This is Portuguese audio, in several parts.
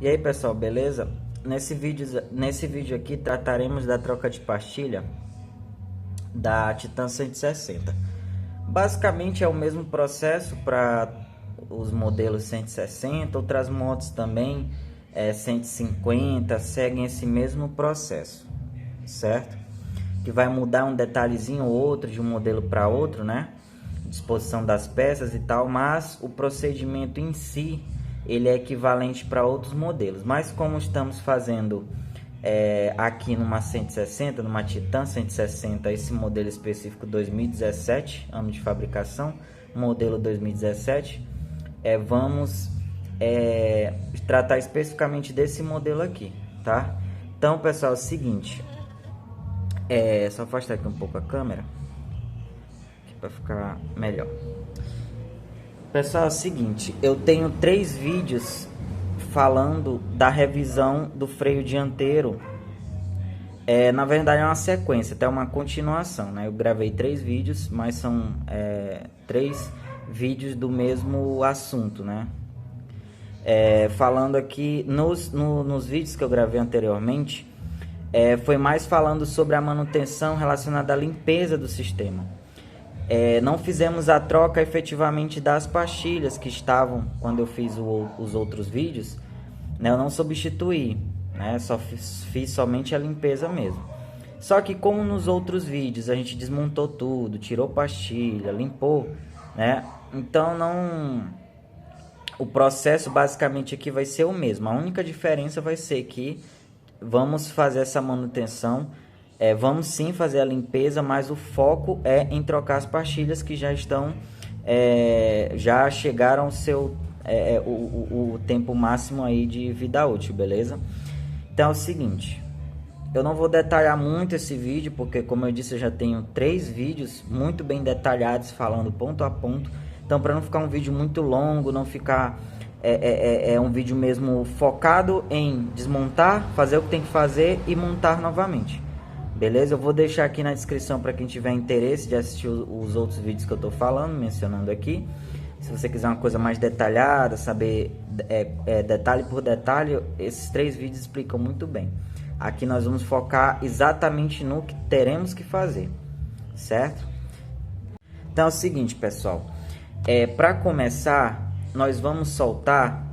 E aí pessoal, beleza? Nesse vídeo aqui trataremos da troca de pastilha da Titan 160. Basicamente é o mesmo processo para os modelos 160, outras motos também 150 seguem esse mesmo processo, certo? Que vai mudar um detalhezinho ou outro de um modelo para outro, né? Disposição das peças e tal, mas o procedimento em si ele é equivalente para outros modelos. Mas como estamos fazendo aqui numa 160, numa Titan 160, esse modelo específico 2017, ano de fabricação, modelo 2017, vamos tratar especificamente desse modelo aqui, tá? Então, pessoal, é o seguinte, só afastar aqui um pouco a câmera para ficar melhor. Pessoal, é o seguinte, eu tenho 3 vídeos falando da revisão do freio dianteiro. Na verdade é uma sequência, até uma continuação, né? Eu gravei 3 vídeos, mas são 3 vídeos do mesmo assunto, né? Falando aqui nos vídeos que eu gravei anteriormente, foi mais falando sobre a manutenção relacionada à limpeza do sistema. Não fizemos a troca efetivamente das pastilhas que estavam quando eu fiz os outros vídeos, né? Eu não substituí, né? Só fiz somente a limpeza mesmo. Só que como nos outros vídeos a gente desmontou tudo, tirou pastilha, limpou, né? Então o processo basicamente aqui vai ser o mesmo. A única diferença vai ser que vamos fazer essa manutenção. Vamos sim fazer a limpeza, mas o foco é em trocar as pastilhas que já estão, já chegaram ao seu o tempo máximo aí de vida útil, beleza? Então é o seguinte, eu não vou detalhar muito esse vídeo, porque como eu disse, eu já tenho 3 vídeos muito bem detalhados, falando ponto a ponto. Então para não ficar um vídeo muito longo, não ficar um vídeo mesmo focado em desmontar, fazer o que tem que fazer e montar novamente. Beleza? Eu vou deixar aqui na descrição para quem tiver interesse de assistir os outros vídeos que eu estou falando, mencionando aqui. Se você quiser uma coisa mais detalhada, saber detalhe por detalhe, esses 3 vídeos explicam muito bem. Aqui nós vamos focar exatamente no que teremos que fazer, certo? Então é o seguinte, pessoal. Para começar, nós vamos soltar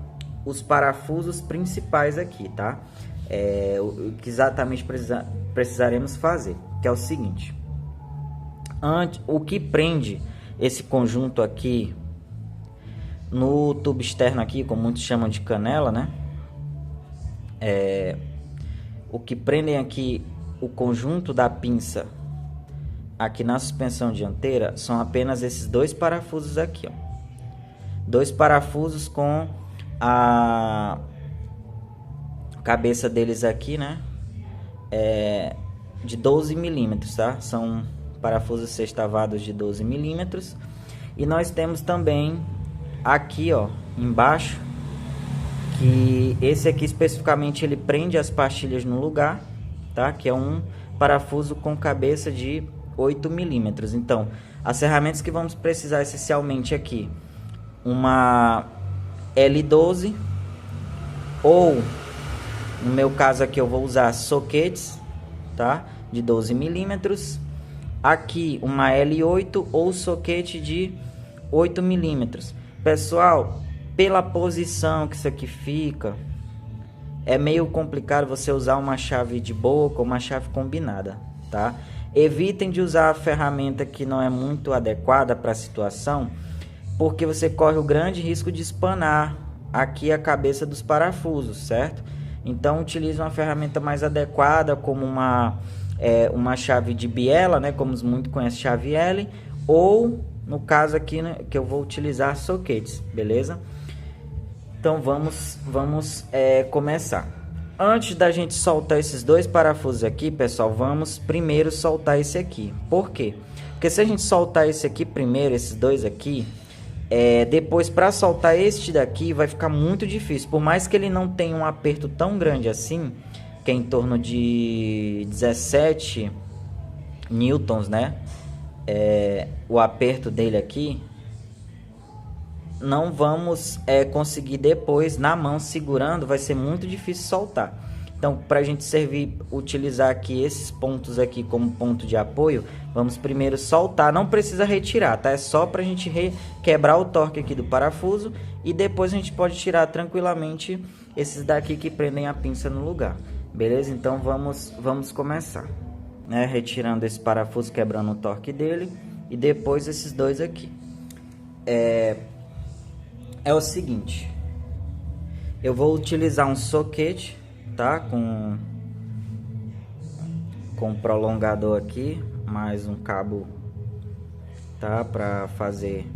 os parafusos principais aqui, tá? O que exatamente precisaremos fazer, que é o seguinte: o que prende esse conjunto aqui no tubo externo aqui, como muitos chamam de canela, né? O que prendem aqui o conjunto da pinça aqui na suspensão dianteira são apenas esses 2 parafusos aqui, ó. 2 parafusos com a cabeça deles aqui, né? De 12 milímetros, tá? São parafusos sextavados de 12 milímetros. E nós temos também aqui, ó, embaixo, que esse aqui especificamente ele prende as pastilhas no lugar, tá? Que é um parafuso com cabeça de 8 milímetros. Então, as ferramentas que vamos precisar essencialmente aqui, uma L12, ou no meu caso aqui eu vou usar soquetes, tá? De 12 milímetros. Aqui uma L8 ou soquete de 8 milímetros. Pessoal, pela posição que isso aqui fica, é meio complicado você usar uma chave de boca ou uma chave combinada, tá? Evitem de usar a ferramenta que não é muito adequada para a situação, porque você corre o grande risco de espanar aqui a cabeça dos parafusos, certo? Então utilize uma ferramenta mais adequada, como uma chave de biela, né? Como muito conhece, chave L, ou no caso aqui, né, que eu vou utilizar soquetes, beleza? Então vamos começar. Antes da gente soltar esses 2 parafusos aqui, pessoal, vamos primeiro soltar esse aqui. Por quê? Porque se a gente soltar esse aqui primeiro, esses 2 aqui, depois para soltar este daqui vai ficar muito difícil. Por mais que ele não tenha um aperto tão grande assim, que é em torno de 17 newtons, né? O aperto dele aqui não vamos conseguir depois, na mão, segurando, vai ser muito difícil soltar. Então, para a gente utilizar aqui esses pontos aqui como ponto de apoio, vamos primeiro soltar, não precisa retirar, tá? É só para a gente quebrar o torque aqui do parafuso e depois a gente pode tirar tranquilamente esses daqui que prendem a pinça no lugar, beleza? Então, vamos começar, né? Retirando esse parafuso, quebrando o torque dele e depois esses dois aqui. É o seguinte, eu vou utilizar um soquete, tá? Com prolongador aqui, mais um cabo, tá? Para fazer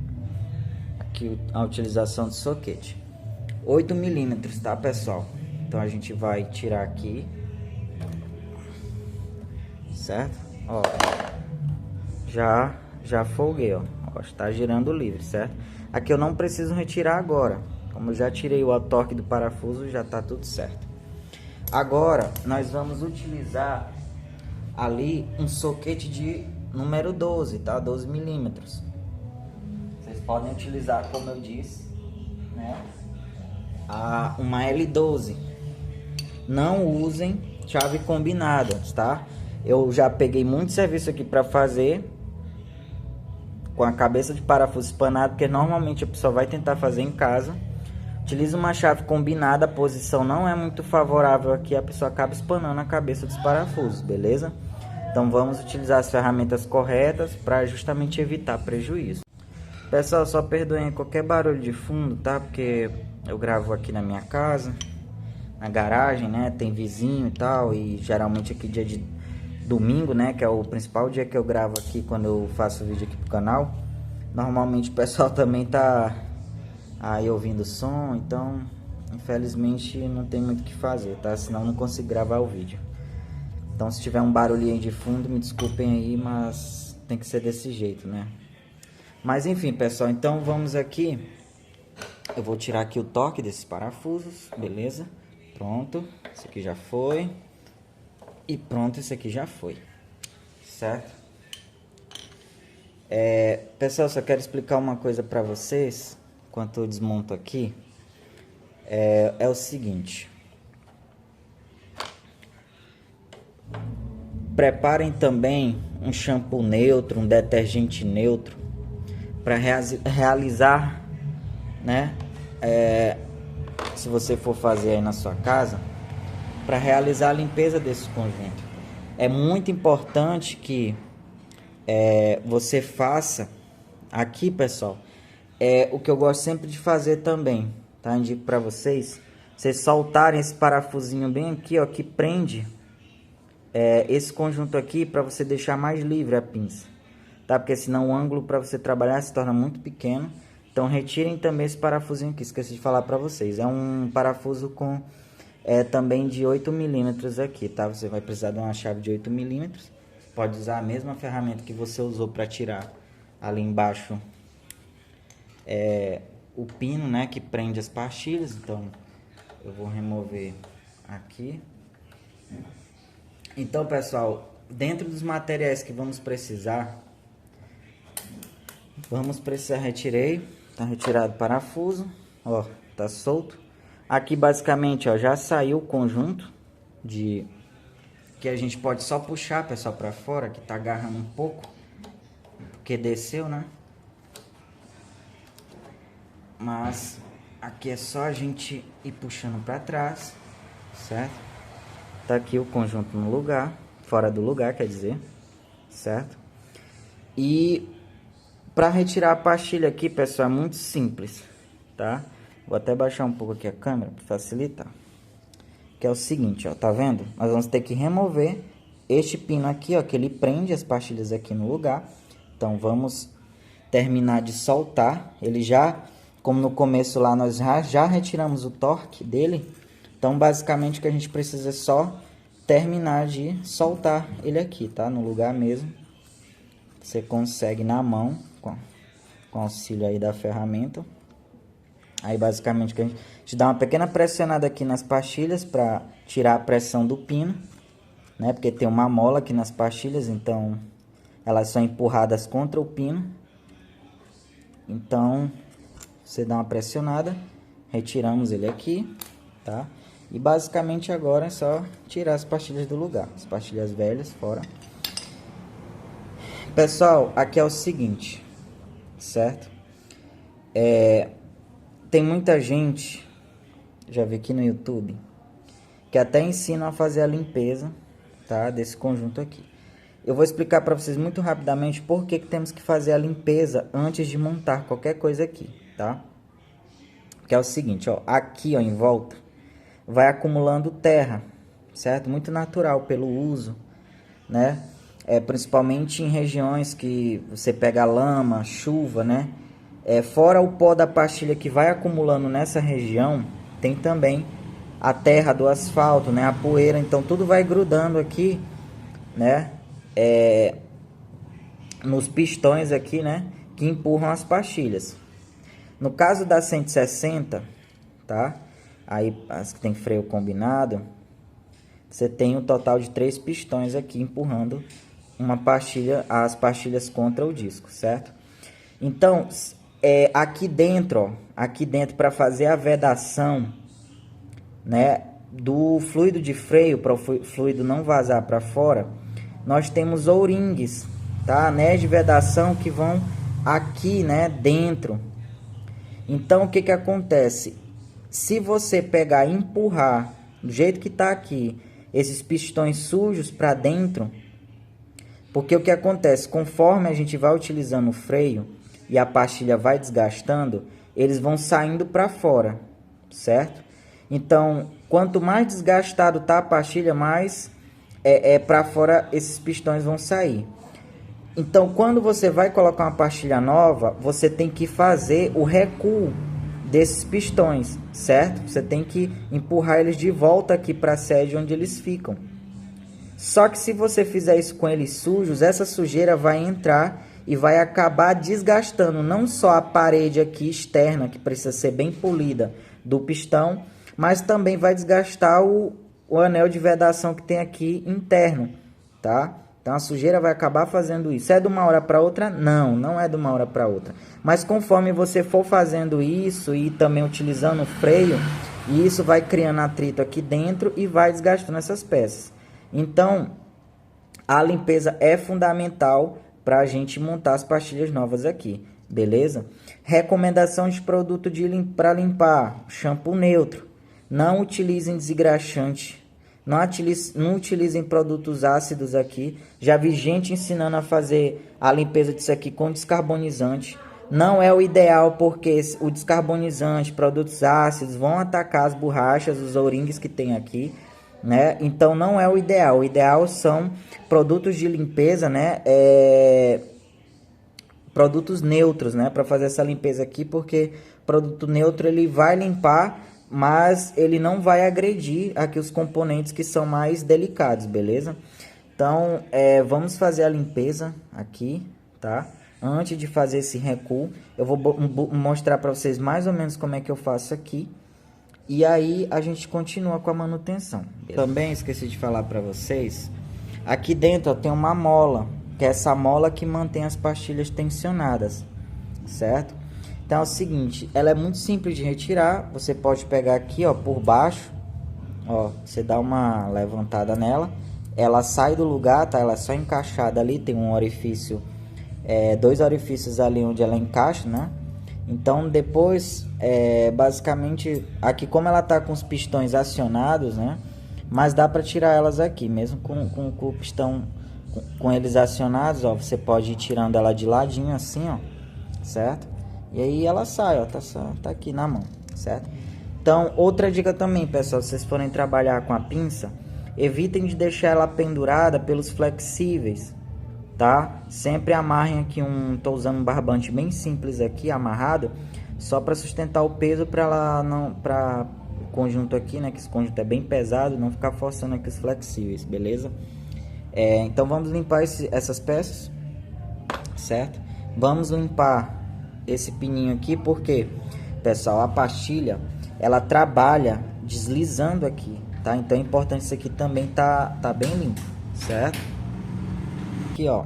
aqui a utilização do soquete. 8 milímetros, tá, pessoal? Então a gente vai tirar aqui, certo? Ó, já folguei, ó. Está girando livre, certo? Aqui eu não preciso retirar agora. Como eu já tirei o torque do parafuso, já tá tudo certo. Agora, nós vamos utilizar ali um soquete de número 12, tá? 12 milímetros. Vocês podem utilizar, como eu disse, né? Uma L12. Não usem chave combinada, tá? Eu já peguei muito serviço aqui para fazer com a cabeça de parafuso espanado, porque normalmente a pessoa vai tentar fazer em casa. Utiliza uma chave combinada, a posição não é muito favorável aqui, a pessoa acaba espanando a cabeça dos parafusos, beleza? Então vamos utilizar as ferramentas corretas para justamente evitar prejuízo. Pessoal, só perdoem qualquer barulho de fundo, tá? Porque eu gravo aqui na minha casa, na garagem, né? Tem vizinho e tal, e geralmente aqui dia de domingo, né, que é o principal dia que eu gravo aqui quando eu faço vídeo aqui pro canal. Normalmente o pessoal também tá aí ouvindo som, então infelizmente não tem muito o que fazer, tá? Senão não consigo gravar o vídeo. Então se tiver um barulhinho aí de fundo, me desculpem aí, mas tem que ser desse jeito, né? Mas enfim, pessoal, então vamos aqui. Eu vou tirar aqui o torque desses parafusos, beleza? Pronto, esse aqui já foi. E pronto, esse aqui já foi, certo? Pessoal, só quero explicar uma coisa para vocês, enquanto eu desmonto aqui. É o seguinte. Preparem também um shampoo neutro, um detergente neutro, para realizar, né? Se você for fazer aí na sua casa, para realizar a limpeza desse conjunto. É muito importante que você faça aqui, pessoal, o que eu gosto sempre de fazer também, tá? Indico para vocês soltarem esse parafusinho bem aqui, ó, que prende esse conjunto aqui, para você deixar mais livre a pinça, tá? Porque senão o ângulo para você trabalhar se torna muito pequeno. Então retirem também esse parafusinho aqui, esqueci de falar para vocês. É um parafuso com também de 8 milímetros aqui, tá? Você vai precisar de uma chave de 8 milímetros. Pode usar a mesma ferramenta que você usou para tirar ali embaixo o pino, né? Que prende as pastilhas. Então, eu vou remover aqui. Então, pessoal, dentro dos materiais que vamos precisar, retirei. Tá retirado o parafuso, ó, tá solto. Aqui basicamente, ó, já saiu o conjunto que a gente pode só puxar, pessoal, para fora, que tá agarrando um pouco, porque desceu, né? Mas aqui é só a gente ir puxando para trás, certo? Tá aqui o conjunto no lugar, fora do lugar, quer dizer, certo? E para retirar a pastilha aqui, pessoal, é muito simples, tá? Vou até baixar um pouco aqui a câmera para facilitar. Que é o seguinte, ó, tá vendo? Nós vamos ter que remover este pino aqui, ó, que ele prende as pastilhas aqui no lugar. Então vamos terminar de soltar. Ele já, como no começo lá nós já retiramos o torque dele. Então basicamente o que a gente precisa é só terminar de soltar ele aqui, tá? No lugar mesmo. Você consegue na mão com auxílio aí da ferramenta. Aí basicamente a gente dá uma pequena pressionada aqui nas pastilhas para tirar a pressão do pino, né? Porque tem uma mola aqui nas pastilhas, então elas são empurradas contra o pino. Então você dá uma pressionada, retiramos ele aqui, tá? E basicamente agora é só tirar as pastilhas do lugar, as pastilhas velhas fora. Pessoal, aqui é o seguinte, certo? Tem muita gente, já vi aqui no YouTube, que até ensina a fazer a limpeza, tá? Desse conjunto aqui. Eu vou explicar para vocês muito rapidamente por que temos que fazer a limpeza antes de montar qualquer coisa aqui, tá? Que é o seguinte, ó, aqui, ó, em volta, vai acumulando terra, certo? Muito natural pelo uso, né? Principalmente em regiões que você pega lama, chuva, né? Fora o pó da pastilha que vai acumulando nessa região, tem também a terra do asfalto, né? A poeira, então tudo vai grudando aqui, né? Nos pistões aqui, né? Que empurram as pastilhas. No caso da 160, tá? Aí as que tem freio combinado, você tem um total de 3 pistões aqui empurrando uma pastilha, as pastilhas contra o disco, certo? Então, aqui dentro, ó, aqui dentro para fazer a vedação, né, do fluido de freio para o fluido não vazar para fora, nós temos ouringues, tá? Anéis de vedação que vão aqui, né, dentro. Então, o que que acontece? Se você pegar e empurrar do jeito que tá aqui, esses pistões sujos para dentro, porque o que acontece? Conforme a gente vai utilizando o freio e a pastilha vai desgastando, eles vão saindo para fora, certo? Então, quanto mais desgastado tá a pastilha, mais para fora esses pistões vão sair. Então, quando você vai colocar uma pastilha nova, você tem que fazer o recuo desses pistões, certo? Você tem que empurrar eles de volta aqui para a sede onde eles ficam. Só que se você fizer isso com eles sujos, essa sujeira vai entrar e vai acabar desgastando não só a parede aqui externa, que precisa ser bem polida, do pistão, mas também vai desgastar o anel de vedação que tem aqui interno, tá? Então a sujeira vai acabar fazendo isso. É de uma hora para outra? Não, não é de uma hora para outra. Mas conforme você for fazendo isso e também utilizando o freio, isso vai criando atrito aqui dentro e vai desgastando essas peças. Então, a limpeza é fundamental para a gente montar as pastilhas novas aqui, beleza? Recomendação de produto para limpar: shampoo neutro. Não utilizem desengraxante. Não utilizem produtos ácidos aqui. Já vi gente ensinando a fazer a limpeza disso aqui com descarbonizante. Não é o ideal, porque o descarbonizante, produtos ácidos, vão atacar as borrachas, os ouringues que tem aqui, né? Então não é o ideal. O ideal são produtos de limpeza, né? Produtos neutros, né? Para fazer essa limpeza aqui, porque produto neutro ele vai limpar, mas ele não vai agredir aqui os componentes que são mais delicados, beleza? Então, vamos fazer a limpeza aqui, tá? Antes de fazer esse recuo, eu vou mostrar para vocês mais ou menos como é que eu faço aqui. E aí, a gente continua com a manutenção. Beleza? Também esqueci de falar para vocês, aqui dentro ó, tem uma mola, que é essa mola que mantém as pastilhas tensionadas, certo? Então é o seguinte, ela é muito simples de retirar. Você pode pegar aqui, ó, por baixo, ó, você dá uma levantada nela, ela sai do lugar, tá? Ela é só encaixada ali, tem um orifício, 2 orifícios ali onde ela encaixa, né? Então depois, basicamente, aqui como ela tá com os pistões acionados, né? Mas dá para tirar elas aqui, mesmo com o pistão, com eles acionados, ó, você pode ir tirando ela de ladinho assim, ó, certo? E aí ela sai, ó, tá aqui na mão, certo? Então, outra dica também, pessoal, se vocês forem trabalhar com a pinça, evitem de deixar ela pendurada pelos flexíveis, tá? Sempre amarrem aqui tô usando um barbante bem simples aqui, amarrado, só para sustentar o peso, para ela não, para o conjunto aqui, né, que esse conjunto é bem pesado, não ficar forçando aqui os flexíveis, beleza? Então vamos limpar essas peças, certo? Vamos limpar esse pininho aqui, porque, pessoal, a pastilha ela trabalha deslizando aqui, tá? Então é importante isso aqui também tá bem limpo, certo? Aqui, ó,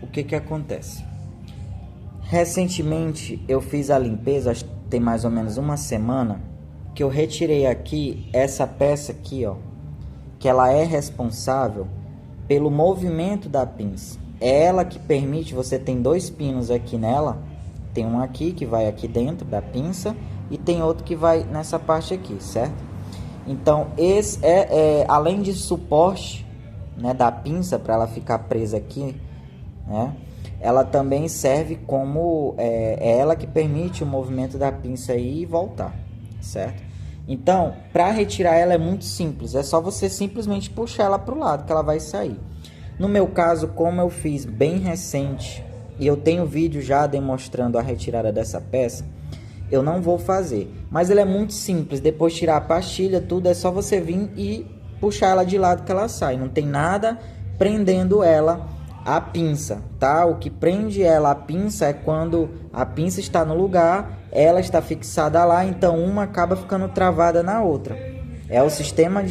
o que que acontece? Recentemente eu fiz a limpeza, acho que tem mais ou menos uma semana, que eu retirei aqui essa peça aqui, ó, que ela é responsável pelo movimento da pinça. É ela que permite, você tem dois pinos aqui nela, tem um aqui que vai aqui dentro da pinça e tem outro que vai nessa parte aqui, certo? Então esse além de suporte, né, da pinça para ela ficar presa aqui, né? Ela também serve como é ela que permite o movimento da pinça ir e voltar, certo? Então, para retirar ela é muito simples, é só você simplesmente puxar ela para o lado que ela vai sair. No meu caso, como eu fiz bem recente e eu tenho vídeo já demonstrando a retirada dessa peça, eu não vou fazer, mas ele é muito simples. Depois tirar a pastilha, tudo, é só você vir e puxar ela de lado que ela sai, não tem nada prendendo ela a pinça, tá? O que prende ela a pinça é quando a pinça está no lugar, ela está fixada lá, então uma acaba ficando travada na outra. É o sistema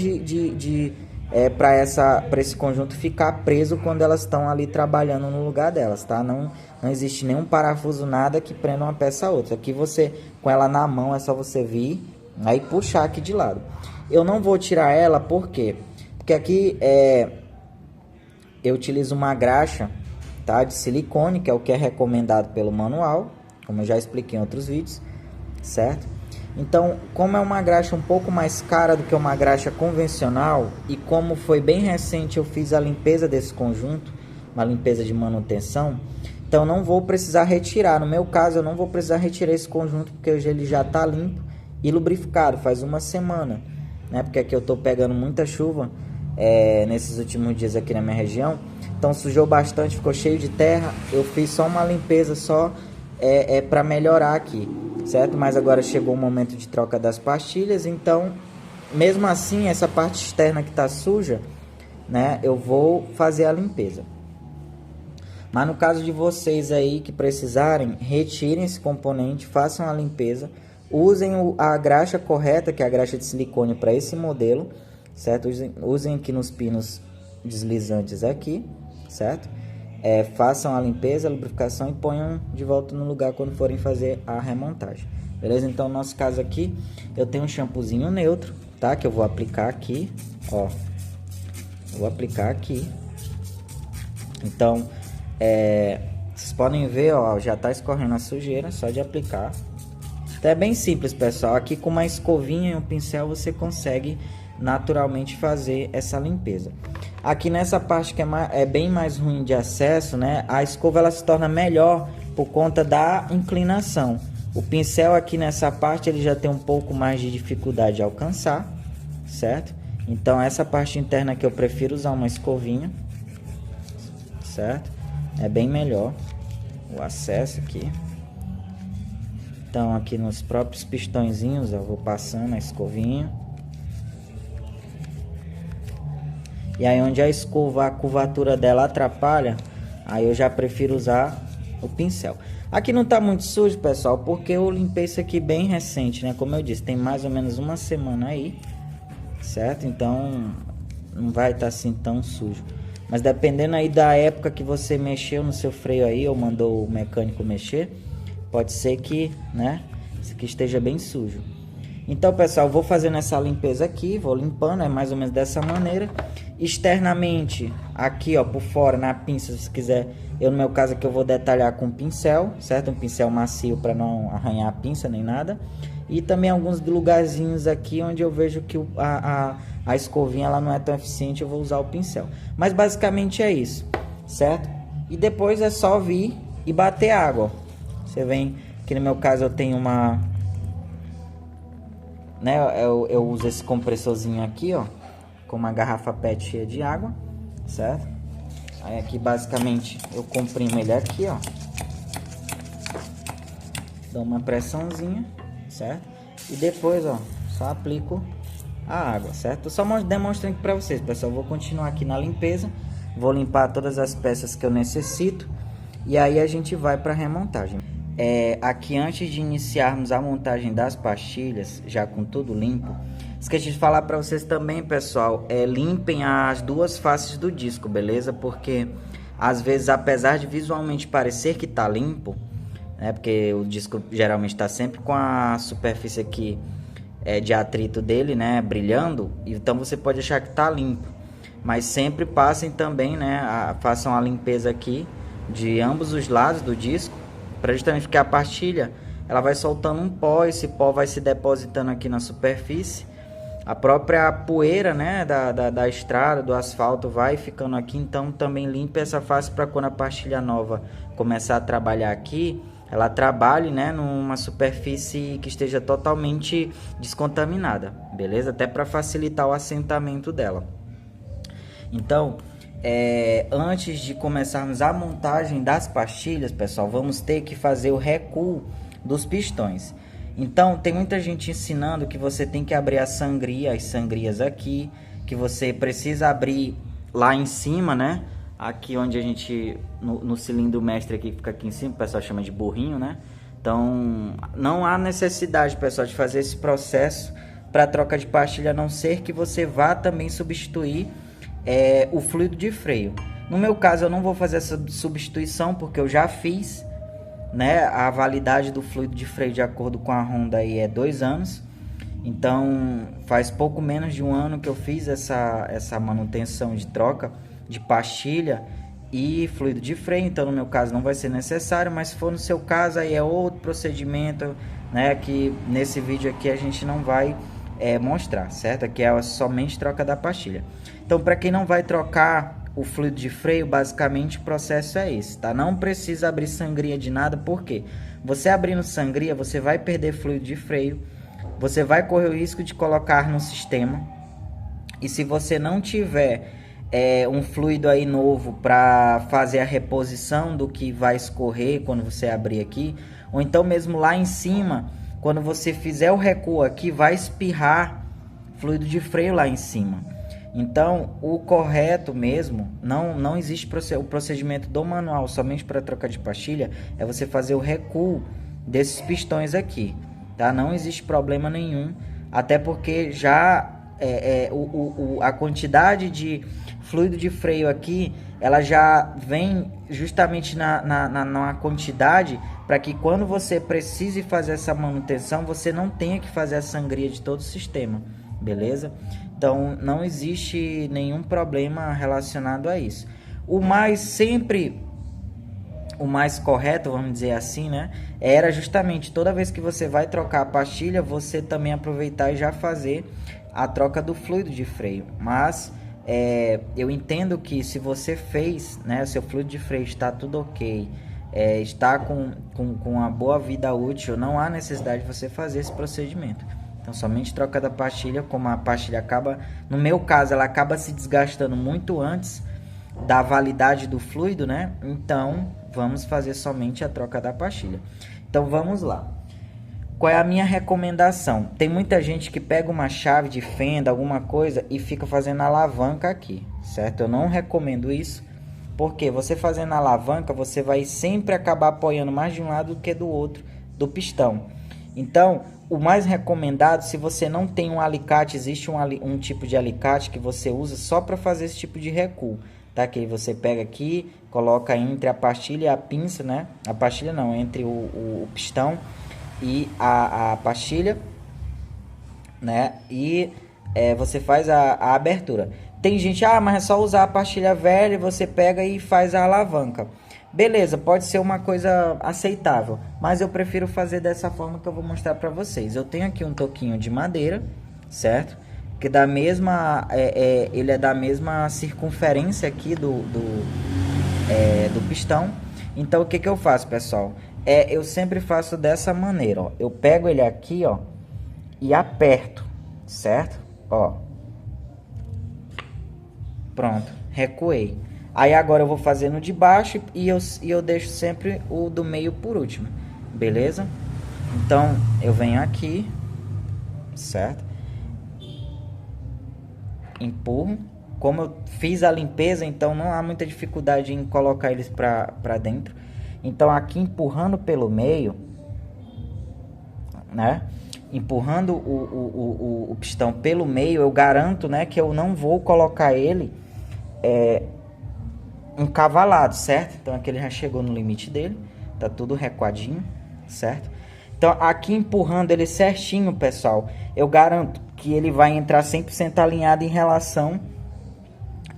para esse conjunto ficar preso quando elas estão ali trabalhando no lugar delas, tá? Não existe nenhum parafuso, nada que prenda uma peça a outra. Aqui você, com ela na mão, é só você vir aí puxar aqui de lado. Eu não vou tirar ela, por quê? Porque aqui eu utilizo uma graxa, tá, de silicone, que é o que é recomendado pelo manual, como eu já expliquei em outros vídeos, certo? Então, como é uma graxa um pouco mais cara do que uma graxa convencional, e como foi bem recente eu fiz a limpeza desse conjunto, uma limpeza de manutenção, então não vou precisar retirar. No meu caso, eu não vou precisar retirar esse conjunto, porque hoje ele já está limpo e lubrificado, faz uma semana, né? Porque aqui eu estou pegando muita chuva nesses últimos dias aqui na minha região, então sujou bastante, ficou cheio de terra. Eu fiz só uma limpeza só para melhorar aqui, certo? Mas agora chegou o momento de troca das pastilhas, então mesmo assim essa parte externa que está suja, né, eu vou fazer a limpeza. Mas no caso de vocês aí que precisarem, retirem esse componente, façam a limpeza, usem a graxa correta, que é a graxa de silicone para esse modelo, certo? Usem aqui nos pinos deslizantes aqui, certo? Façam a limpeza, a lubrificação e ponham de volta no lugar quando forem fazer a remontagem, beleza? Então no nosso caso aqui, eu tenho um shampoozinho neutro, tá? Que eu vou aplicar aqui, ó. Vou aplicar aqui. Então, vocês podem ver, ó, já tá escorrendo a sujeira, só de aplicar. Então é bem simples, pessoal. Aqui com uma escovinha e um pincel você consegue naturalmente fazer essa limpeza. Aqui nessa parte que é bem mais ruim de acesso, né? A escova ela se torna melhor por conta da inclinação. O pincel aqui nessa parte ele já tem um pouco mais de dificuldade de alcançar, certo? Então essa parte interna aqui eu prefiro usar uma escovinha, certo? É bem melhor o acesso aqui. Então aqui nos próprios pistõezinhos eu vou passando a escovinha. E aí onde a escova, a curvatura dela atrapalha, aí eu já prefiro usar o pincel. Aqui não tá muito sujo, pessoal, porque eu limpei isso aqui bem recente, né? Como eu disse, tem mais ou menos uma semana aí, certo? Então não vai estar assim tão sujo. Mas dependendo aí da época que você mexeu no seu freio aí, ou mandou o mecânico mexer, pode ser que, né, isso aqui esteja bem sujo. Então, pessoal, vou fazendo essa limpeza aqui, vou limpando, é mais ou menos dessa maneira. Externamente, aqui, ó, por fora, na pinça, se quiser, no meu caso aqui eu vou detalhar com um pincel, certo? Um pincel macio para não arranhar a pinça nem nada. E também alguns lugarzinhos aqui onde eu vejo que a escovinha ela não é tão eficiente, eu vou usar o pincel. Mas basicamente é isso, certo? E depois é só vir e bater água, ó. Você vem, aqui no meu caso eu tenho uma... né, eu uso esse compressorzinho aqui, ó, com uma garrafa PET cheia de água, certo? Aí aqui basicamente eu comprimo ele aqui, ó, dou uma pressãozinha, certo? E depois, ó, só aplico a água, certo? Tô só demonstrando aqui pra vocês, pessoal. Vou continuar aqui na limpeza, vou limpar todas as peças que eu necessito e aí a gente vai para remontagem. Aqui antes de iniciarmos a montagem das pastilhas, já com tudo limpo, esqueci de falar para vocês também, pessoal, limpem as duas faces do disco, beleza? Porque às vezes, apesar de visualmente parecer que tá limpo, né? Porque o disco geralmente está sempre com a superfície aqui de atrito dele, né, brilhando, então você pode achar que está limpo, mas sempre passem também, né, façam a limpeza aqui de ambos os lados do disco, para justamente porque a pastilha ela vai soltando um pó, esse pó vai se depositando aqui na superfície, a própria poeira, né, da estrada, do asfalto vai ficando aqui, então também limpe essa face para quando a pastilha nova começar a trabalhar aqui, ela trabalhe, né, numa superfície que esteja totalmente descontaminada, beleza? Até para facilitar o assentamento dela. Então, antes de começarmos a montagem das pastilhas, pessoal, vamos ter que fazer o recuo dos pistões. Então, tem muita gente ensinando que você tem que abrir as sangrias aqui, que você precisa abrir lá em cima, né? Aqui onde a gente, no cilindro mestre aqui, que fica aqui em cima, o pessoal chama de burrinho, né? Então, não há necessidade, pessoal, de fazer esse processo para troca de pastilha, a não ser que você vá também substituir o fluido de freio. No meu caso, eu não vou fazer essa substituição, porque eu já fiz, né? A validade do fluido de freio, de acordo com a Honda, aí é 2 anos. Então, faz pouco menos de 1 ano que eu fiz essa manutenção de troca de pastilha e fluido de freio, então no meu caso não vai ser necessário, mas se for no seu caso aí é outro procedimento, né, que nesse vídeo aqui a gente não vai mostrar, certo? Aqui é somente troca da pastilha. Então, para quem não vai trocar o fluido de freio, basicamente o processo é esse, tá? Não precisa abrir sangria de nada, porque você abrindo sangria, você vai perder fluido de freio, você vai correr o risco de colocar no sistema, e se você não tiver um fluido aí novo para fazer a reposição do que vai escorrer quando você abrir aqui, ou então mesmo lá em cima, quando você fizer o recuo aqui, vai espirrar fluido de freio lá em cima. Então, o correto mesmo, não existe o procedimento do manual somente para troca de pastilha, é você fazer o recuo desses pistões aqui, tá? Não existe problema nenhum, até porque já a quantidade de fluido de freio aqui, ela já vem justamente na quantidade, para que quando você precise fazer essa manutenção, você não tenha que fazer a sangria de todo o sistema, beleza? Então, não existe nenhum problema relacionado a isso. O mais correto, vamos dizer assim, né? Era justamente toda vez que você vai trocar a pastilha, você também aproveitar e já fazer a troca do fluido de freio. Mas eu entendo que se você fez, né, seu fluido de freio está tudo ok, está com uma boa vida útil, não há necessidade de você fazer esse procedimento. Então, somente troca da pastilha, como a pastilha acaba, no meu caso, ela acaba se desgastando muito antes da validade do fluido, né? Então, vamos fazer somente a troca da pastilha. Então, vamos lá. Qual é a minha recomendação? Tem muita gente que pega uma chave de fenda, alguma coisa, e fica fazendo alavanca aqui, certo? Eu não recomendo isso, porque você fazendo alavanca, você vai sempre acabar apoiando mais de um lado do que do outro do pistão. Então, o mais recomendado, se você não tem um alicate, existe um tipo de alicate que você usa só para fazer esse tipo de recuo, tá? Que aí você pega aqui, coloca entre a pastilha e a pinça, né? A pastilha não, entre o pistão e a pastilha, né? E você faz a abertura. Tem gente, mas é só usar a pastilha velha, você pega e faz a alavanca. Beleza, pode ser uma coisa aceitável, mas eu prefiro fazer dessa forma que eu vou mostrar para vocês. Eu tenho aqui um toquinho de madeira, certo? Que da mesma, ele é da mesma circunferência aqui do pistão. Então, o que eu faço, pessoal? Eu sempre faço dessa maneira, ó. Eu pego ele aqui, ó, e aperto, certo? Ó. Pronto, recuei. Aí agora eu vou fazendo de baixo e eu deixo sempre o do meio por último, beleza? Então, eu venho aqui, certo? Empurro. Como eu fiz a limpeza, então não há muita dificuldade em colocar eles para dentro. Então, aqui empurrando pelo meio, né? Empurrando o pistão pelo meio, eu garanto, né, que eu não vou colocar ele encavalado, certo? Então aqui ele já chegou no limite dele. tá tudo recuadinho, certo? Então aqui empurrando ele certinho, pessoal, eu garanto que ele vai entrar 100% alinhado em relação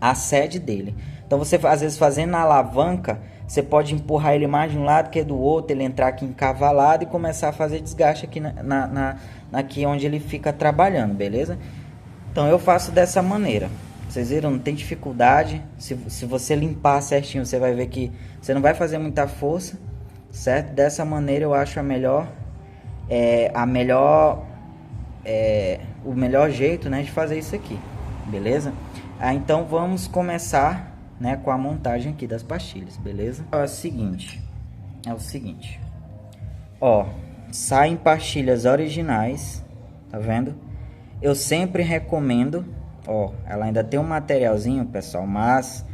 à sede dele. Então você às vezes fazendo na alavanca, você pode empurrar ele mais de um lado que do outro, ele entrar aqui encavalado e começar a fazer desgaste aqui aqui onde ele fica trabalhando, beleza? Então eu faço dessa maneira. Vocês viram, não tem dificuldade. Se você limpar certinho, você vai ver que você não vai fazer muita força, certo? Dessa maneira eu acho o melhor jeito, né, de fazer isso aqui, beleza? Então vamos começar, né, com a montagem aqui das pastilhas, beleza? É o seguinte, ó, saem pastilhas originais, tá vendo? Eu sempre recomendo, ó, ela ainda tem um materialzinho, pessoal, mas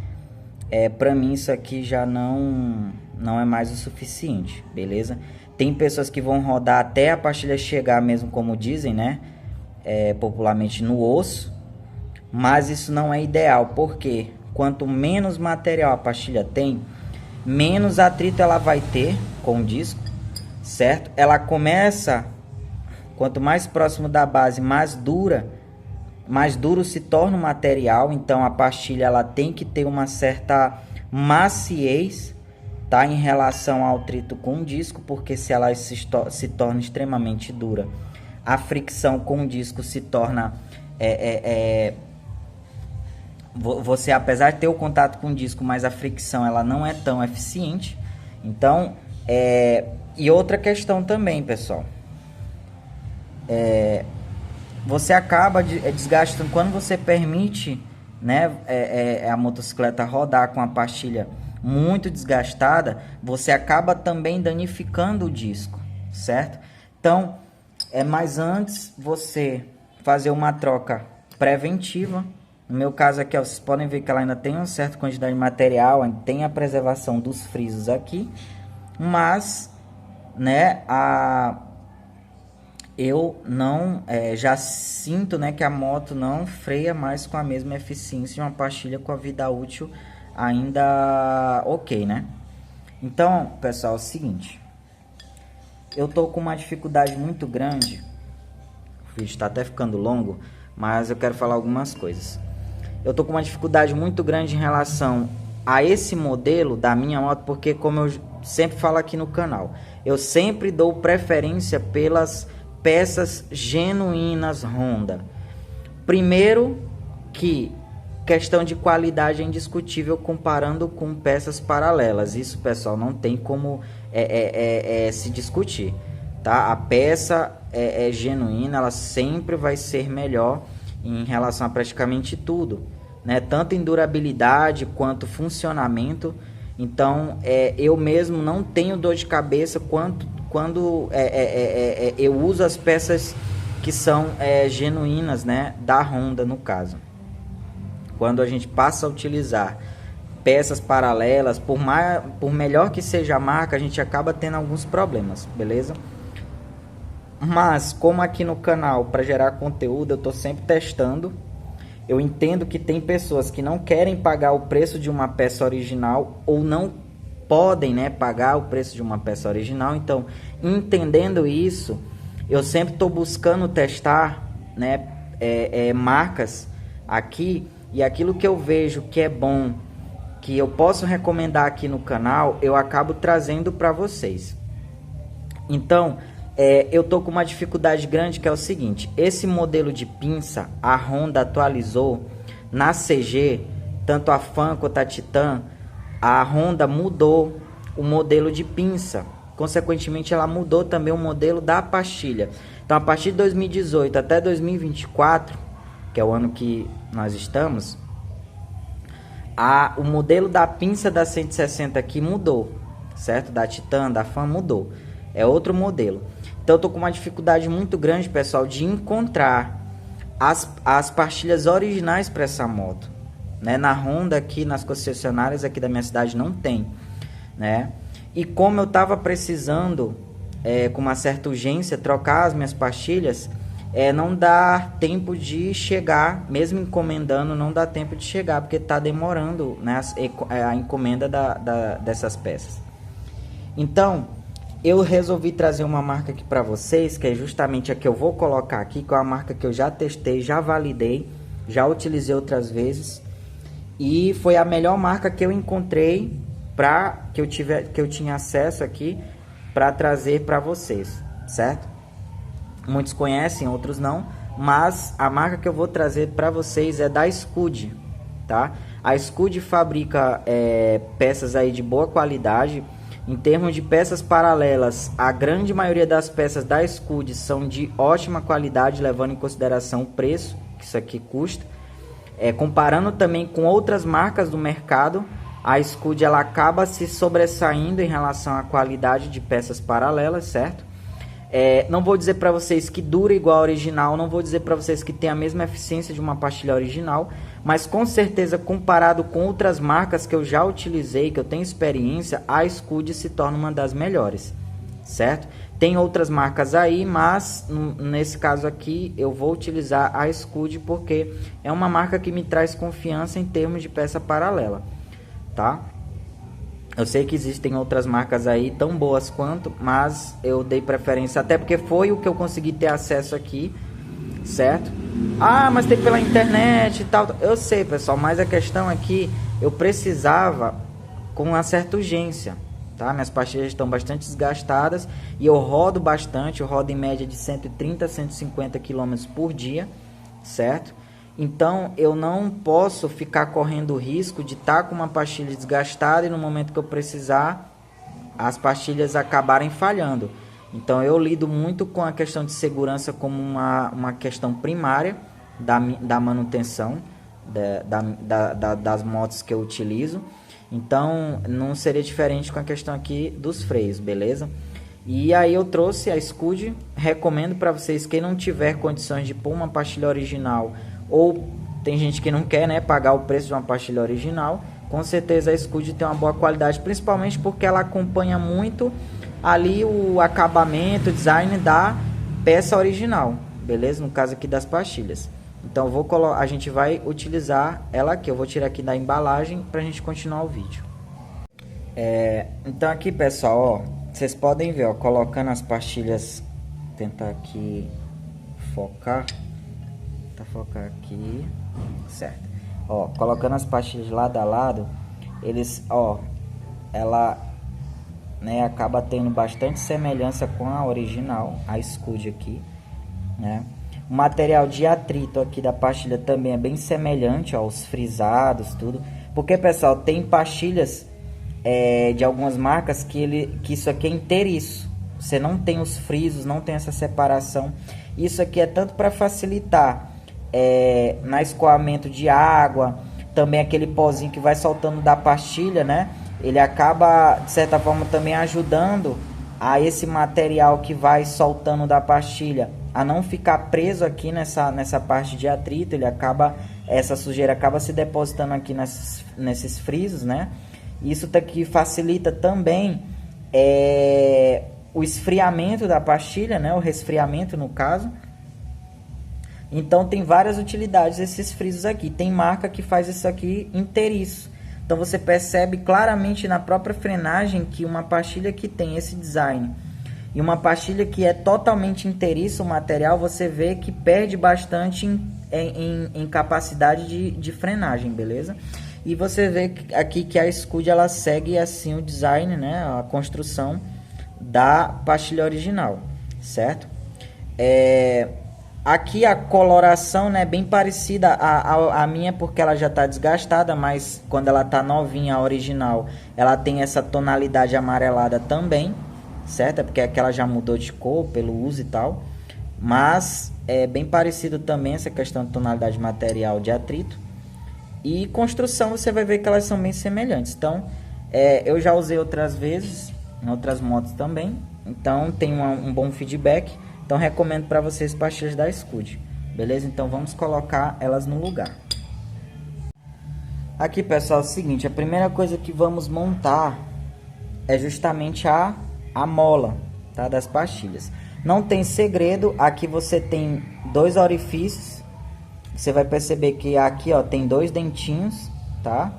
pra mim isso aqui já não é mais o suficiente, beleza? Tem pessoas que vão rodar até a pastilha chegar mesmo, como dizem, né, popularmente no osso, mas isso não é ideal, porque quanto menos material a pastilha tem, menos atrito ela vai ter com o disco, certo? Ela começa, quanto mais próximo da base, mais duro se torna o material. Então a pastilha ela tem que ter uma certa maciez, tá, em relação ao atrito com o disco, porque se ela se torna extremamente dura, a fricção com o disco se torna você, apesar de ter o contato com o disco, mas a fricção ela não é tão eficiente. Então e outra questão também, pessoal, você acaba desgastando quando você permite, né, a motocicleta rodar com a pastilha muito desgastada, você acaba também danificando o disco, certo? Então mas antes você fazer uma troca preventiva. No meu caso aqui, ó, vocês podem ver que ela ainda tem uma certa quantidade de material, tem a preservação dos frisos aqui, mas, né, eu não já sinto, né, que a moto não freia mais com a mesma eficiência de uma pastilha com a vida útil ainda ok, né? Então, pessoal, é o seguinte, eu tô com uma dificuldade muito grande, o vídeo está até ficando longo, mas eu quero falar algumas coisas. Eu tô com uma dificuldade muito grande em relação a esse modelo da minha moto, porque como eu sempre falo aqui no canal, eu sempre dou preferência pelas peças genuínas Honda. Primeiro que questão de qualidade é indiscutível comparando com peças paralelas. Isso, pessoal, não tem como se discutir, tá? A peça genuína, ela sempre vai ser melhor em relação a praticamente tudo, né? Tanto em durabilidade quanto funcionamento. Então eu mesmo não tenho dor de cabeça quando eu uso as peças que são genuínas, né, da Honda, no caso. Quando a gente passa a utilizar peças paralelas, por melhor que seja a marca, a gente acaba tendo alguns problemas, beleza? Mas como aqui no canal, para gerar conteúdo, eu tô sempre testando. Eu entendo que tem pessoas que não querem pagar o preço de uma peça original, ou não podem, né, pagar o preço de uma peça original. Então, entendendo isso, eu sempre estou buscando testar, né, marcas aqui, e aquilo que eu vejo que é bom, que eu posso recomendar aqui no canal, eu acabo trazendo para vocês. Então eu tô com uma dificuldade grande, que é o seguinte: esse modelo de pinça a Honda atualizou na CG, tanto a Fan quanto a Titan. A Honda mudou o modelo de pinça, consequentemente ela mudou também o modelo da pastilha. Então a partir de 2018 até 2024, que é o ano que nós estamos, o modelo da pinça da 160 aqui mudou, certo? Da Titan, da Fan mudou, é outro modelo. Então eu tô com uma dificuldade muito grande, pessoal, de encontrar as pastilhas originais para essa moto, né? Na Honda aqui, nas concessionárias aqui da minha cidade não tem, né? E como eu tava precisando com uma certa urgência trocar as minhas pastilhas, não dá tempo de chegar, mesmo encomendando, não dá tempo de chegar, porque tá demorando, né, a encomenda dessas peças. Então, eu resolvi trazer uma marca aqui para vocês, que é justamente a que eu vou colocar aqui, que é uma marca que eu já testei, já validei, já utilizei outras vezes. E foi a melhor marca que eu encontrei que eu tinha acesso aqui para trazer para vocês, certo? Muitos conhecem, outros não, mas a marca que eu vou trazer para vocês é da Scud, tá? A Scud fabrica peças aí de boa qualidade. Em termos de peças paralelas, a grande maioria das peças da Scud são de ótima qualidade, levando em consideração o preço que isso aqui custa. Comparando também com outras marcas do mercado, a Scud ela acaba se sobressaindo em relação à qualidade de peças paralelas, certo? Não vou dizer para vocês que dura igual a original, não vou dizer para vocês que tem a mesma eficiência de uma pastilha original, mas com certeza comparado com outras marcas que eu já utilizei, que eu tenho experiência, a Scud se torna uma das melhores, certo? Tem outras marcas aí, mas nesse caso aqui eu vou utilizar a Scud porque é uma marca que me traz confiança em termos de peça paralela, tá? Eu sei que existem outras marcas aí tão boas quanto, mas eu dei preferência até porque foi o que eu consegui ter acesso aqui, certo? Ah, mas tem pela internet e tal. Eu sei, pessoal, mas a questão é que eu precisava com uma certa urgência, tá? Minhas pastilhas estão bastante desgastadas e eu rodo bastante, eu rodo em média de 130 a 150 km por dia, certo? Então, eu não posso ficar correndo o risco de estar com uma pastilha desgastada e no momento que eu precisar, as pastilhas acabarem falhando. Então, eu lido muito com a questão de segurança como uma questão primária da manutenção das motos que eu utilizo. Então, não seria diferente com a questão aqui dos freios, beleza? E aí eu trouxe a Scud, recomendo para vocês, quem não tiver condições de pôr uma pastilha original, ou tem gente que não quer, né, pagar o preço de uma pastilha original, com certeza a Scud tem uma boa qualidade, principalmente porque ela acompanha muito ali o acabamento, o design da peça original, beleza? No caso aqui das pastilhas. Então a gente vai utilizar ela aqui, eu vou tirar aqui da embalagem para a gente continuar o vídeo. Então aqui, pessoal, ó, vocês podem ver, ó, colocando as pastilhas, tentar aqui focar. Focar aqui, certo? Ó, colocando as pastilhas lado a lado, eles, ó, ela, né, acaba tendo bastante semelhança com a original, a Scud aqui, né? O material de atrito aqui da pastilha também é bem semelhante, ó, os frisados, tudo. Porque, pessoal, tem pastilhas de algumas marcas que isso aqui é inteiriço. Você não tem os frisos, não tem essa separação. Isso aqui é tanto para facilitar na escoamento de água, também aquele pozinho que vai soltando da pastilha, né? Ele acaba, de certa forma, também ajudando a esse material que vai soltando da pastilha a não ficar preso aqui nessa parte de atrito. Essa sujeira acaba se depositando aqui nesses frisos, né? Isso daqui facilita também o esfriamento da pastilha, né? O resfriamento, no caso. Então tem várias utilidades esses frisos aqui. Tem marca que faz isso aqui inteiriço. Então você percebe claramente na própria frenagem que uma pastilha que tem esse design e uma pastilha que é totalmente inteiriço o material, você vê que perde bastante em capacidade de frenagem, beleza? E você vê aqui que a Scud ela segue assim o design, né? A construção da pastilha original, certo? Aqui a coloração, né, é bem parecida à minha, porque ela já está desgastada, mas quando ela está novinha, a original, ela tem essa tonalidade amarelada também, certo? É porque aquela já mudou de cor pelo uso e tal, mas é bem parecido também essa questão de tonalidade de material de atrito. E construção você vai ver que elas são bem semelhantes. Então, eu já usei outras vezes, em outras motos também, então tem um bom feedback. Então recomendo para vocês pastilhas da Scud, beleza? Então vamos colocar elas no lugar. Aqui, pessoal, é o seguinte, a primeira coisa que vamos montar é justamente a mola, tá, das pastilhas. Não tem segredo, aqui você tem dois orifícios. Você vai perceber que aqui, ó, tem dois dentinhos, tá?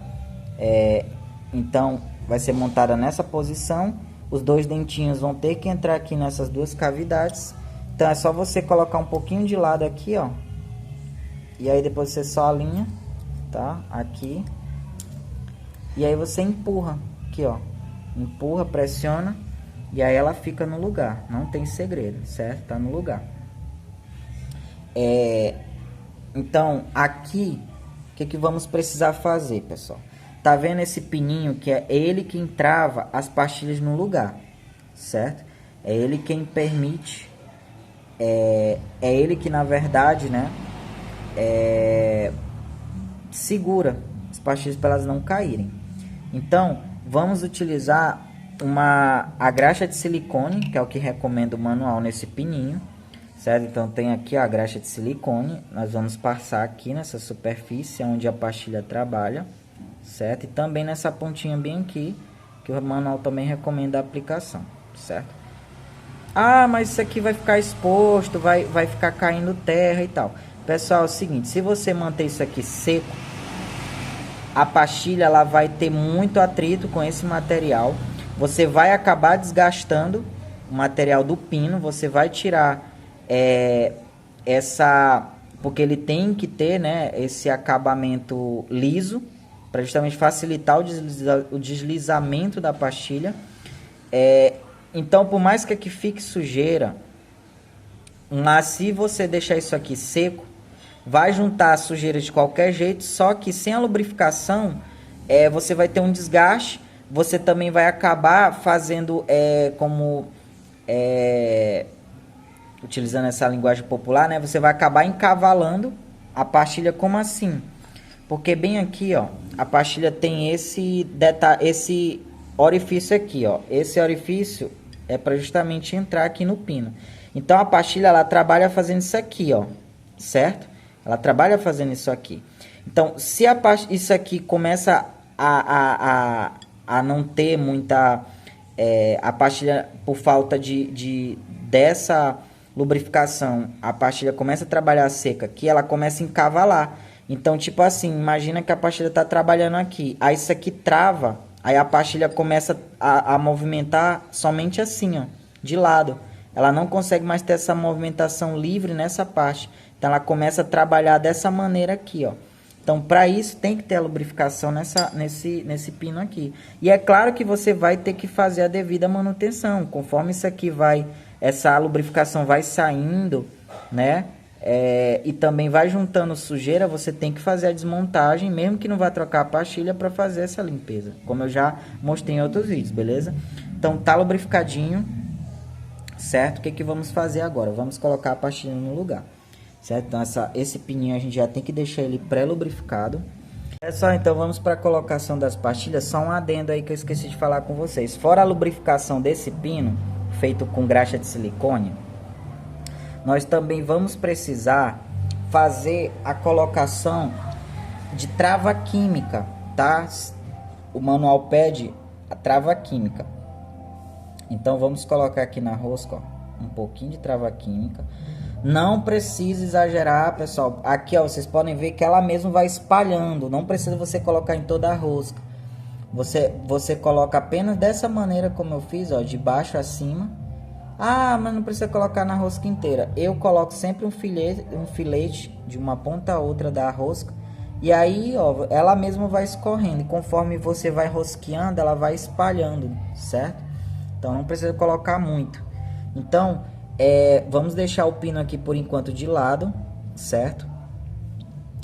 Então vai ser montada nessa posição. Os dois dentinhos vão ter que entrar aqui nessas duas cavidades. Então é só você colocar um pouquinho de lado aqui, ó. E aí depois você só alinha, tá? Aqui. E aí você empurra aqui, ó. Empurra, pressiona. E aí ela fica no lugar. Não tem segredo, certo? Tá no lugar. Então, aqui, o que vamos precisar fazer, pessoal? Tá vendo esse pininho que é ele quem trava as pastilhas no lugar, certo? É ele quem permite, é ele que na verdade, né, segura as pastilhas para elas não caírem. Então, vamos utilizar a graxa de silicone, que é o que recomenda o manual nesse pininho, certo? Então tem aqui a graxa de silicone, nós vamos passar aqui nessa superfície onde a pastilha trabalha, certo? E também nessa pontinha bem aqui, que o manual também recomenda a aplicação, certo? Ah, mas isso aqui vai ficar exposto, vai ficar caindo terra e tal. Pessoal, é o seguinte, se você manter isso aqui seco, a pastilha ela vai ter muito atrito com esse material. Você vai acabar desgastando o material do pino, você vai tirar porque ele tem que ter, né, esse acabamento liso, para justamente facilitar o deslizamento da pastilha. Então, por mais que aqui fique sujeira, mas se você deixar isso aqui seco, vai juntar a sujeira de qualquer jeito, só que sem a lubrificação, você vai ter um desgaste. Você também vai acabar fazendo, utilizando essa linguagem popular, né? Você vai acabar encavalando a pastilha. Como assim? Porque bem aqui, ó, a pastilha tem esse orifício aqui, ó. Esse orifício é para justamente entrar aqui no pino. Então a pastilha ela trabalha fazendo isso aqui, ó, certo? Ela trabalha fazendo isso aqui. Então, se isso aqui começa a não ter muita a pastilha, por falta dessa lubrificação, a pastilha começa a trabalhar seca aqui, ela começa a encavalar. Então, tipo assim, imagina que a pastilha está trabalhando aqui, aí isso aqui trava, aí a pastilha começa a movimentar somente assim, ó, de lado. Ela não consegue mais ter essa movimentação livre nessa parte. Então, ela começa a trabalhar dessa maneira aqui, ó. Então, para isso, tem que ter a lubrificação nesse pino aqui. E é claro que você vai ter que fazer a devida manutenção. Conforme isso aqui essa lubrificação vai saindo, né? E também vai juntando sujeira, você tem que fazer a desmontagem, mesmo que não vá trocar a pastilha, para fazer essa limpeza. Como eu já mostrei em outros vídeos, beleza? Então, tá lubrificadinho, certo? O que vamos fazer agora? Vamos colocar a pastilha no lugar. Certo? Então esse pininho a gente já tem que deixar ele pré-lubrificado. Pessoal, então vamos para a colocação das pastilhas. Só um adendo aí que eu esqueci de falar com vocês. Fora a lubrificação desse pino, feito com graxa de silicone, nós também vamos precisar fazer a colocação de trava química, tá? O manual pede a trava química. Então vamos colocar aqui na rosca, ó, um pouquinho de trava química. Não precisa exagerar, pessoal. Aqui, ó, vocês podem ver que ela mesmo vai espalhando. Não precisa você colocar em toda a rosca. Você coloca apenas dessa maneira como eu fiz, ó, de baixo a cima. Ah, mas não precisa colocar na rosca inteira. Eu coloco sempre um filete de uma ponta a outra da rosca. E aí, ó, ela mesma vai escorrendo. E conforme você vai rosqueando, ela vai espalhando, certo? Então não precisa colocar muito. Então, vamos deixar o pino aqui por enquanto de lado, certo?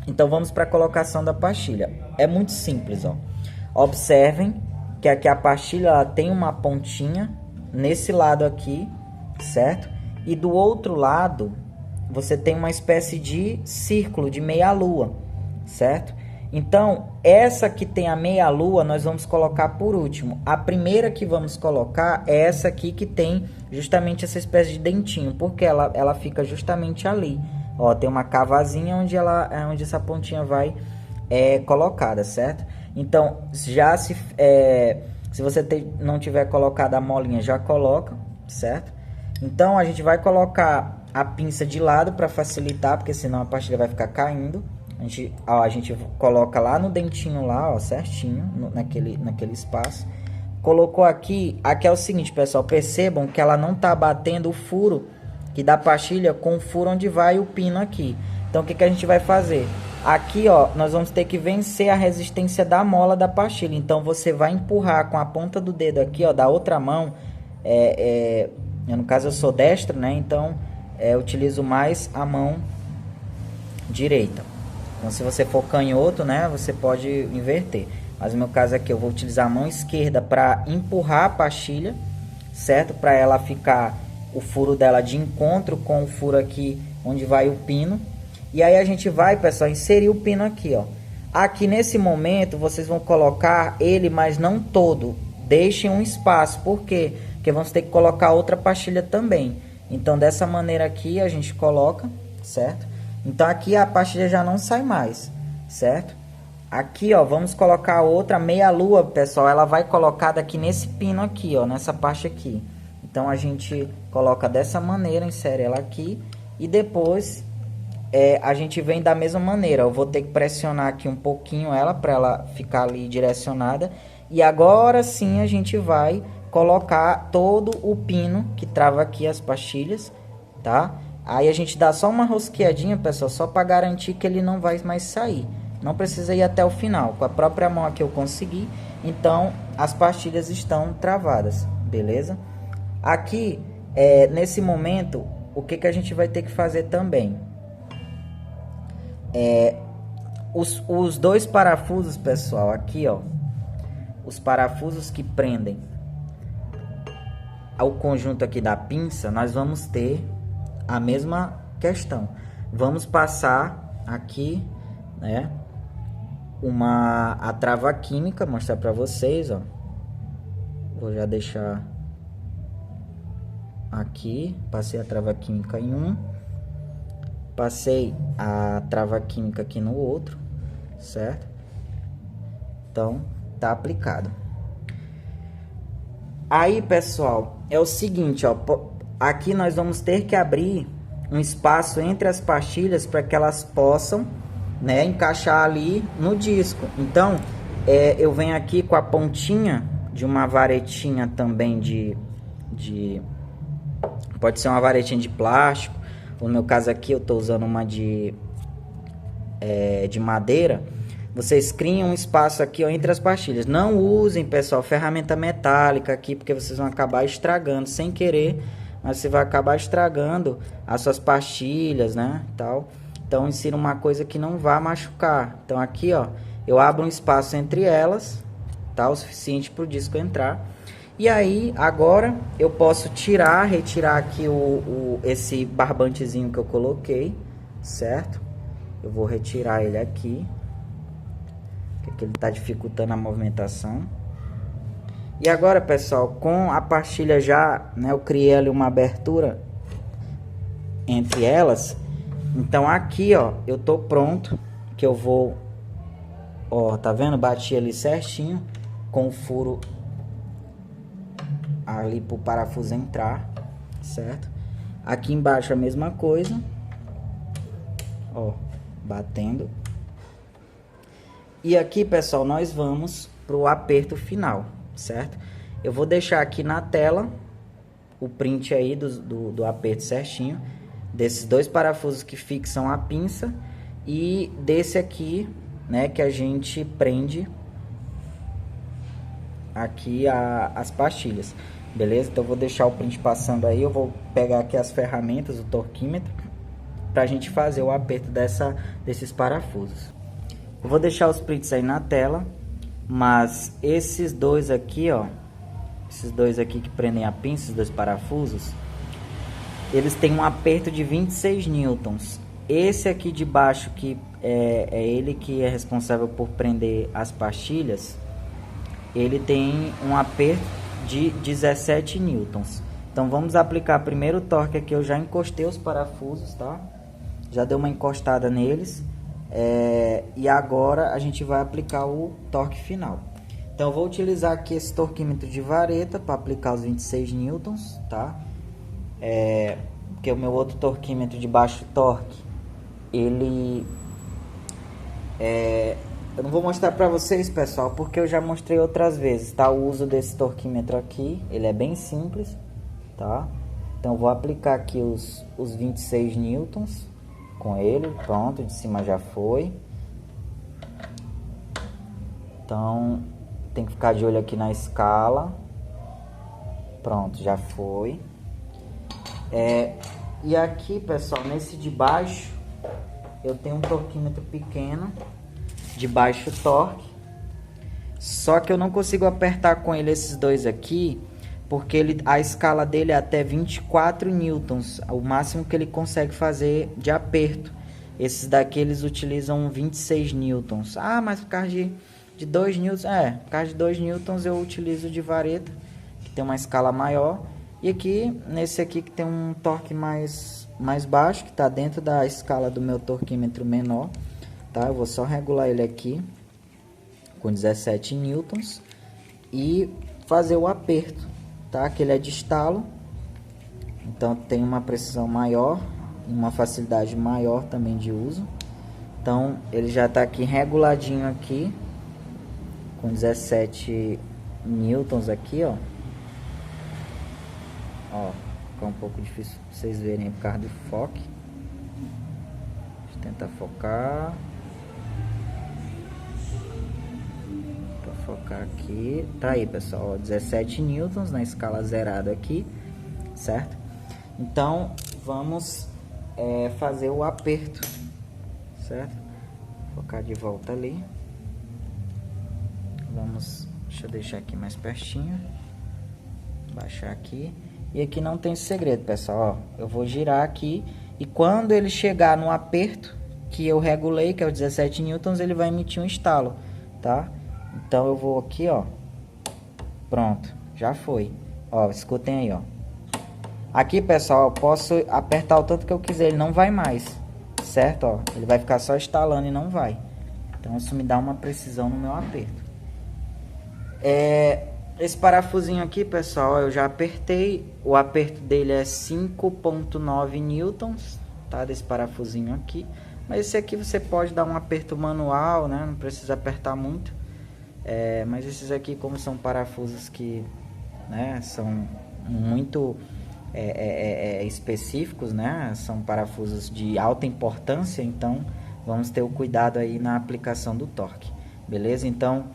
Então vamos para a colocação da pastilha. É muito simples, ó. Observem que aqui a pastilha ela tem uma pontinha nesse lado aqui, certo? E do outro lado você tem uma espécie de círculo de meia-lua, certo? Então essa que tem a meia-lua nós vamos colocar por último. A primeira que vamos colocar é essa aqui que tem justamente essa espécie de dentinho, porque ela fica justamente ali. Ó, tem uma cavazinha onde essa pontinha vai colocada, certo? Então, já se você não tiver colocado a molinha, já coloca, certo? Então, a gente vai colocar a pinça de lado para facilitar, porque senão a pastilha vai ficar caindo. A gente coloca lá no dentinho lá, ó, certinho, naquele espaço. colocou aqui é o seguinte, pessoal, percebam que ela não tá batendo o furo que da pastilha com o furo onde vai o pino aqui. Então o que a gente vai fazer? Aqui, ó, nós vamos ter que vencer a resistência da mola da pastilha. Então você vai empurrar com a ponta do dedo aqui, ó, da outra mão. No caso eu sou destro, né? Então eu utilizo mais a mão direita. Então se você for canhoto, né, você pode inverter. Mas no meu caso aqui eu vou utilizar a mão esquerda para empurrar a pastilha, certo? Para ela ficar o furo dela de encontro com o furo aqui onde vai o pino. E aí a gente vai, pessoal, inserir o pino aqui, ó. Aqui nesse momento vocês vão colocar ele, mas não todo. Deixem um espaço. Por quê? Porque vamos ter que colocar outra pastilha também. Então dessa maneira aqui a gente coloca, certo? Então aqui a pastilha já não sai mais, certo? Aqui, ó, vamos colocar outra meia-lua, pessoal. Ela vai colocada aqui nesse pino aqui, ó, nessa parte aqui. Então a gente coloca dessa maneira, insere ela aqui e depois a gente vem da mesma maneira. Eu vou ter que pressionar aqui um pouquinho ela para ela ficar ali direcionada. E agora sim a gente vai colocar todo o pino que trava aqui as pastilhas, tá? Aí a gente dá só uma rosqueadinha, pessoal, só para garantir que ele não vai mais sair. Não precisa ir até o final. Com a própria mão aqui eu consegui. Então as pastilhas estão travadas, beleza? Aqui, nesse momento, o que a gente vai ter que fazer também? Os dois parafusos, pessoal, aqui, ó, os parafusos que prendem ao conjunto aqui da pinça, nós vamos ter a mesma questão. Vamos passar aqui, né, a trava química, mostrar para vocês, ó. Vou já deixar aqui, passei a trava química em um. Passei a trava química aqui no outro, certo? Então, tá aplicado. Aí, pessoal, é o seguinte, ó. Aqui nós vamos ter que abrir um espaço entre as pastilhas para que elas possam, né, encaixar ali no disco. Então, eu venho aqui com a pontinha de uma varetinha também pode ser uma varetinha de plástico. No meu caso aqui eu estou usando uma de madeira. Vocês criam um espaço aqui, ó, entre as pastilhas. Não usem, pessoal, ferramenta metálica aqui, porque vocês vão acabar estragando sem querer. Mas você vai acabar estragando as suas pastilhas, né, tal. Então insira uma coisa que não vá machucar. Então aqui, ó, eu abro um espaço entre elas, tá, o suficiente para o disco entrar. E aí, agora, eu posso retirar aqui esse barbantezinho que eu coloquei, certo? Eu vou retirar ele aqui, porque ele está dificultando a movimentação. E agora, pessoal, com a pastilha já, né, eu criei ali uma abertura entre elas. Então aqui, ó, eu tô pronto, que eu vou, ó, tá vendo? Bati ali certinho, com o furo ali pro parafuso entrar, certo? Aqui embaixo a mesma coisa, ó, batendo. E aqui, pessoal, nós vamos pro aperto final, certo? Eu vou deixar aqui na tela o print aí do aperto certinho, desses dois parafusos que fixam a pinça e desse aqui, né, que a gente prende aqui as pastilhas. Beleza? Então eu vou deixar o print passando aí. Eu vou pegar aqui as ferramentas, o torquímetro, pra gente fazer o aperto desses parafusos. Eu vou deixar os prints aí na tela, mas esses dois aqui, ó, esses dois aqui que prendem a pinça, esses dois parafusos, eles têm um aperto de 26 newtons. Esse aqui de baixo, que é ele que é responsável por prender as pastilhas, ele tem um aperto de 17 newtons. Então vamos aplicar primeiro o torque aqui. Eu já encostei os parafusos, tá? Já deu uma encostada neles. E agora a gente vai aplicar o torque final. Então eu vou utilizar aqui esse torquímetro de vareta para aplicar os 26 newtons, tá? Porque o meu outro torquímetro de baixo torque, ele Eu não vou mostrar pra vocês, pessoal, porque eu já mostrei outras vezes, tá? O uso desse torquímetro aqui, ele é bem simples, tá? Então eu vou aplicar aqui os 26 newtons com ele, pronto, de cima já foi. Então tem que ficar de olho aqui na escala. Pronto, já foi. E aqui, pessoal, nesse de baixo, eu tenho um torquímetro pequeno, de baixo torque. Só que eu não consigo apertar com ele esses dois aqui, porque a escala dele é até 24 newtons, o máximo que ele consegue fazer de aperto. Esses daqui eles utilizam 26 newtons. Ah, mas por causa de 2 newtons, por causa de 2 newtons eu utilizo de vareta, que tem uma escala maior. E aqui, nesse aqui que tem um torque mais baixo, que está dentro da escala do meu torquímetro menor, tá? Eu vou só regular ele aqui com 17 newtons e fazer o aperto, tá? Que ele é de estalo, então tem uma precisão maior e uma facilidade maior também de uso. Então ele já está aqui reguladinho aqui com 17 newtons aqui, ó. Ó, fica um pouco difícil vocês verem por causa do foco. Deixa eu tentar focar. Pra focar aqui. Tá aí, pessoal, ó, 17 newtons na escala zerada aqui, certo? Então, vamos fazer o aperto, certo? Focar de volta ali. Deixa eu deixar aqui mais pertinho. Baixar aqui. E aqui não tem segredo, pessoal, ó. Eu vou girar aqui e quando ele chegar no aperto que eu regulei, que é o 17 newtons, ele vai emitir um estalo, tá? Então eu vou aqui, ó. Pronto, já foi. Ó, escutem aí, ó. Aqui, pessoal, eu posso apertar o tanto que eu quiser, ele não vai mais, certo? Ó, ele vai ficar só estalando e não vai. Então isso me dá uma precisão no meu aperto. Esse parafusinho aqui, pessoal, eu já apertei. O aperto dele é 5.9 newtons, tá? Desse parafusinho aqui. Mas esse aqui você pode dar um aperto manual, né? Não precisa apertar muito. Mas esses aqui, como são parafusos que, né, são muito específicos, né? São parafusos de alta importância, então vamos ter o cuidado aí na aplicação do torque, beleza? Então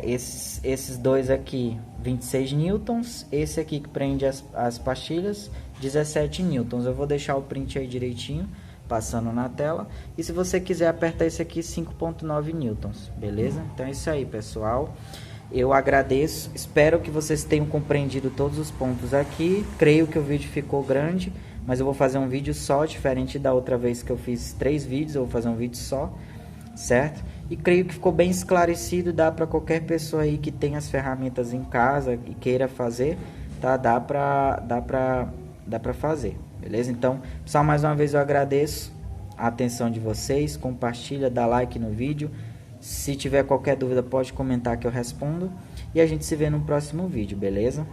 esses dois aqui 26 newtons, esse aqui que prende as pastilhas 17 newtons. Eu vou deixar o print aí direitinho passando na tela, e se você quiser apertar esse aqui 5.9 newtons, beleza? Então é isso aí, pessoal, eu agradeço, espero que vocês tenham compreendido todos os pontos aqui. Creio que o vídeo ficou grande, mas eu vou fazer um vídeo só, diferente da outra vez que eu fiz 3 vídeos, eu vou fazer um vídeo só, certo? E creio que ficou bem esclarecido, dá para qualquer pessoa aí que tem as ferramentas em casa e queira fazer, tá? Dá para fazer, beleza? Então, pessoal, mais uma vez eu agradeço a atenção de vocês, compartilha, dá like no vídeo. Se tiver qualquer dúvida pode comentar que eu respondo, e a gente se vê no próximo vídeo, beleza?